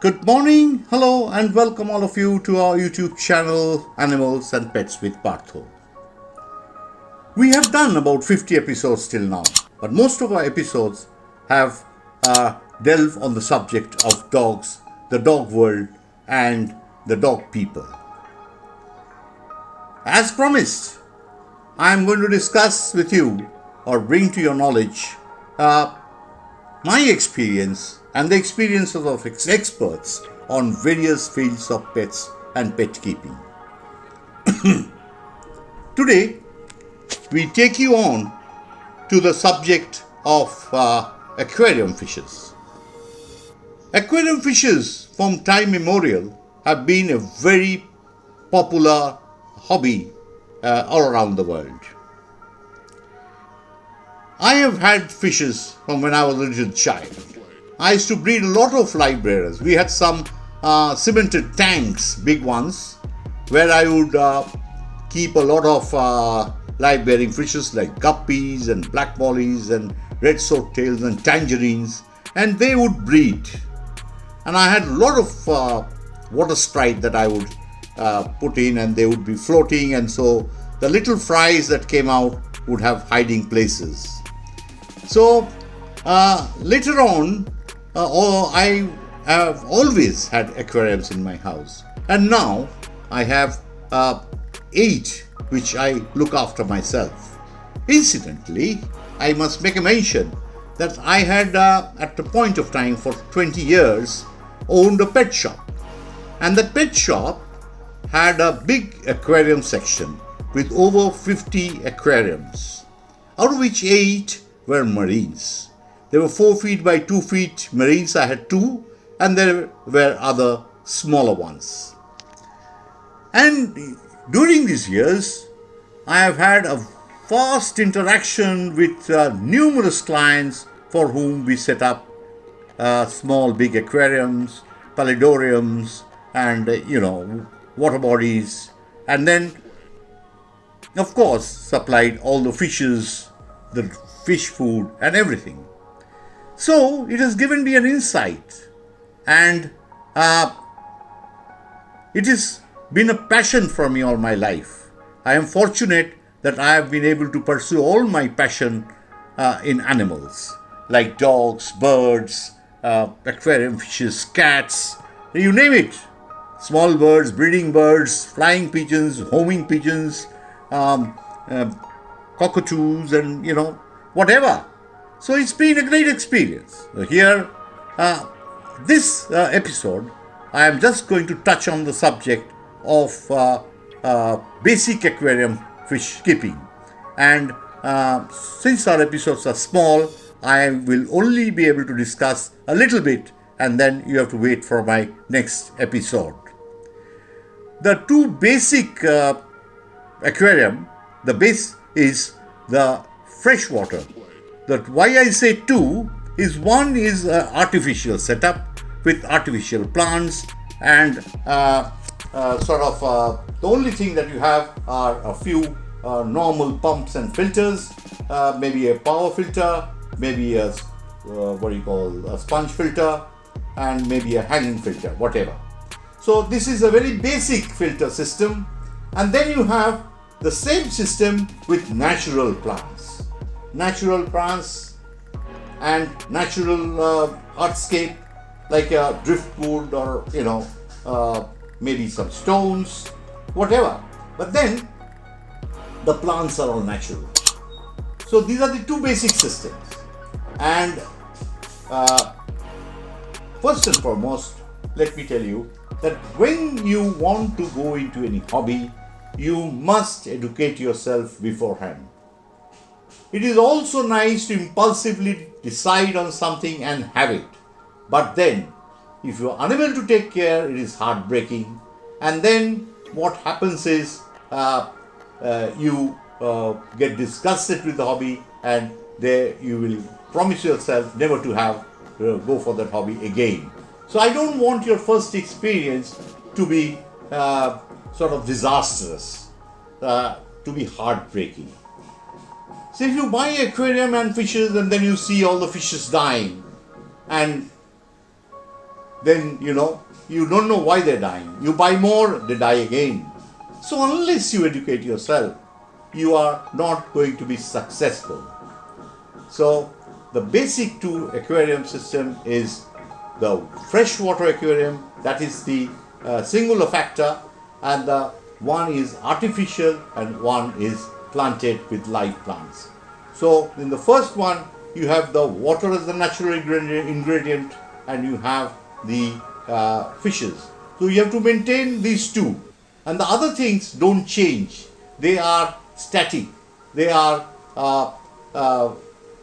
Good morning, hello, and welcome all of you to our YouTube channel Animals and Pets with Partha. We have done about 50 episodes till now, but most of our episodes have delved on the subject of dogs, the dog world, and the dog people. As promised, I am going to discuss with you or bring to your knowledge my experience and the experiences of experts on various fields of pets and pet keeping. Today, we take you on to the subject of aquarium fishes. Aquarium fishes from time immemorial have been a very popular hobby all around the world. I have had fishes from when I was a little child. I used to breed a lot of live bearers. We had some cemented tanks, big ones, where I would keep a lot of live bearing fishes like guppies and black mollies and red swordtails and tangerines, and they would breed. And I had a lot of water sprite that I would put in, and they would be floating, and so the little fries that came out would have hiding places. So later on, I have always had aquariums in my house, and now I have 8 which I look after myself. Incidentally, I must make a mention that I had at the point of time for 20 years owned a pet shop, and the pet shop had a big aquarium section with over 50 aquariums, out of which 8 were marines. There were 4 feet by 2 feet marines. I had 2, and there were other smaller ones. And during these years, I have had a vast interaction with numerous clients for whom we set up small, big aquariums, paludariums, and water bodies, and then, of course, supplied all the fishes, the fish food, and everything. So it has given me an insight, and it has been a passion for me all my life. I am fortunate that I have been able to pursue all my passion in animals, like dogs, birds, aquarium fishes, cats, you name it. Small birds, breeding birds, flying pigeons, homing pigeons, cockatoos, and whatever. So it's been a great experience. Here, this episode, I am just going to touch on the subject of basic aquarium fish keeping. And since our episodes are small, I will only be able to discuss a little bit, and then you have to wait for my next episode. The 2 basic aquarium, the base is the freshwater. That why I say 2 is one is artificial setup with artificial plants, and the only thing that you have are a few normal pumps and filters, maybe a power filter, maybe a sponge filter, and maybe a hanging filter, whatever. So this is a very basic filter system, and then you have the same system with natural plants. Natural plants and natural hardscape, like a driftwood or maybe some stones, whatever. But then the plants are all natural. So these are the 2 basic systems. And first and foremost, let me tell you that when you want to go into any hobby, you must educate yourself beforehand. It is also nice to impulsively decide on something and have it. But then, if you are unable to take care, it is heartbreaking. And then what happens is you get disgusted with the hobby, and there you will promise yourself never to have go for that hobby again. So I don't want your first experience to be disastrous, to be heartbreaking. So if you buy an aquarium and fishes, and then you see all the fishes dying, and then you don't know why they're dying. You buy more, they die again. So unless you educate yourself, you are not going to be successful. So the basic to aquarium system is the freshwater aquarium, that is the singular factor, and the one is artificial and one is planted with live plants. So in the first one, you have the water as the natural ingredient and you have the fishes. So you have to maintain these two, and the other things don't change. They are static. They will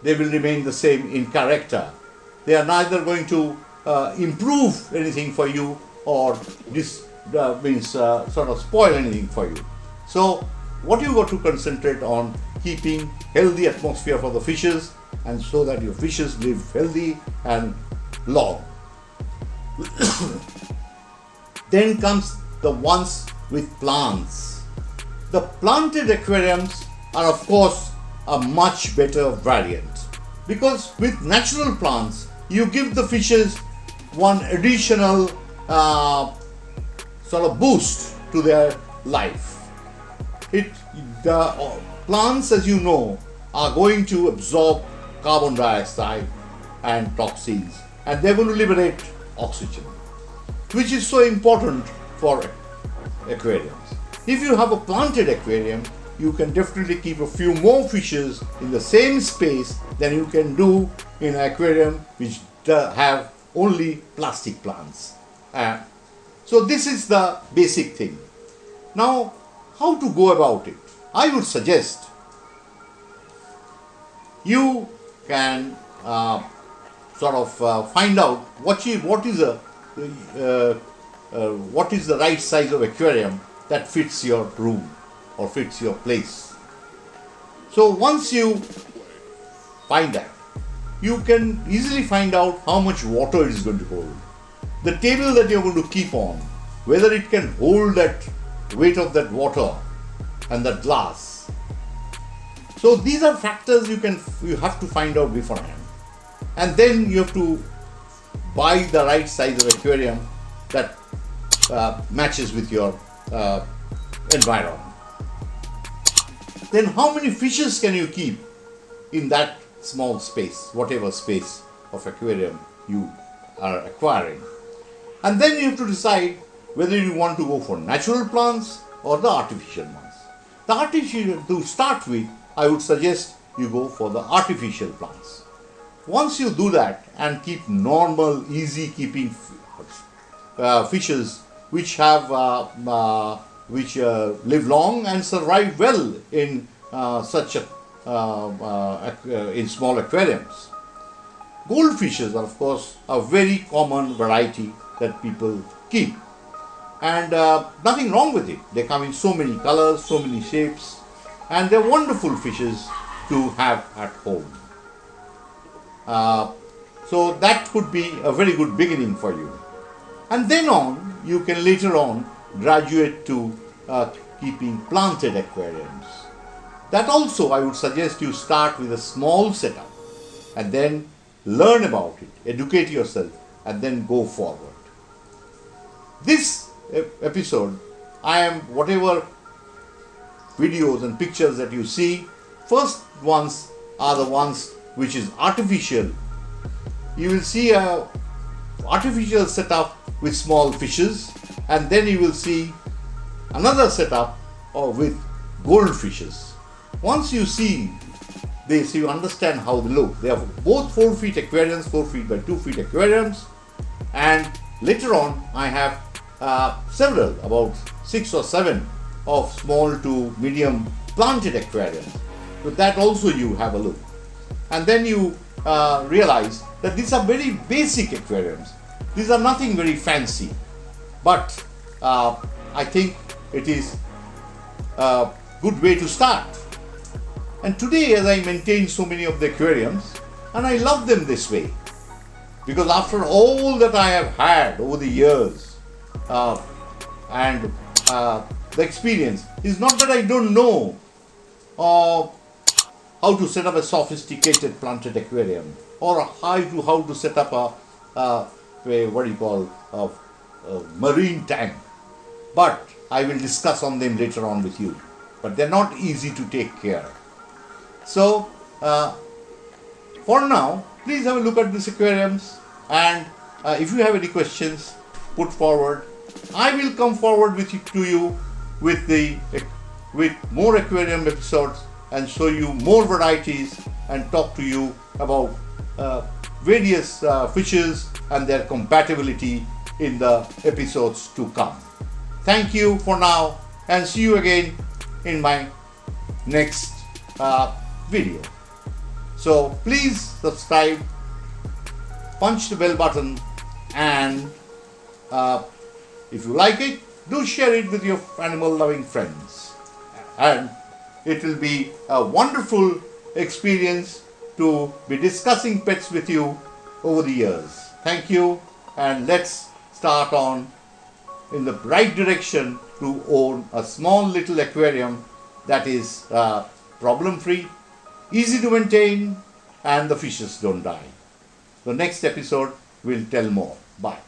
remain the same in character. They are neither going to improve anything for you or sort of spoil anything for you. So what you got to concentrate on, keeping healthy atmosphere for the fishes, and so that your fishes live healthy and long. Then comes the ones with plants. The planted aquariums are of course a much better variant, because with natural plants you give the fishes one additional sort of boost to their life. The plants, as you know, are going to absorb carbon dioxide and toxins, and they're going to liberate oxygen, which is so important for aquariums. If you have a planted aquarium, you can definitely keep a few more fishes in the same space than you can do in an aquarium which have only plastic plants. So this is the basic thing. Now, how to go about it? I would suggest you can find out what is the right size of aquarium that fits your room or fits your place. So once you find that, you can easily find out how much water it is going to hold. The table that you're going to keep on, whether it can hold that weight of that water and that glass. So these are factors you have to find out beforehand. And then you have to buy the right size of aquarium that matches with your environment. Then how many fishes can you keep in that small space, whatever space of aquarium you are acquiring? And then you have to decide whether you want to go for natural plants or the artificial ones. The artificial, to start with, I would suggest you go for the artificial plants. Once you do that and keep normal, easy keeping fishes which have live long and survive well in in small aquariums. Goldfishes are of course a very common variety that people keep, and nothing wrong with it. They come in so many colors, so many shapes, and they're wonderful fishes to have at home. So that could be a very good beginning for you. And then on, you can later on graduate to keeping planted aquariums. That also I would suggest you start with a small setup and then learn about it, educate yourself, and then go forward. This episode, whatever videos and pictures that you see, first ones are the ones which is artificial. You will see a artificial setup with small fishes, and then you will see another setup with goldfishes. Once you see this, you understand how they look. They are both 4 feet aquariums, 4 feet by 2 feet aquariums, and later on I have several, about 6 or 7 of small to medium planted aquariums. So that also you have a look. And then you realize that these are very basic aquariums. These are nothing very fancy, but I think it is a good way to start. And today, as I maintain so many of the aquariums, and I love them this way, because after all that I have had over the years and the experience, is not that I don't know how to set up a sophisticated planted aquarium, or how to set up what do you call, a marine tank. But I will discuss on them later on with you. But they're not easy to take care. So, for now, please have a look at these aquariums, and if you have any questions, put forward. I will come forward to you with more aquarium episodes and show you more varieties and talk to you about various fishes and their compatibility in the episodes to come. Thank you for now, and see you again in my next video. So please subscribe, punch the bell button, and if you like it, do share it with your animal loving friends. And it will be a wonderful experience to be discussing pets with you over the years. Thank you, and let's start on in the right direction to own a small little aquarium that is problem free, easy to maintain, and the fishes don't die. The next episode will tell more. Bye.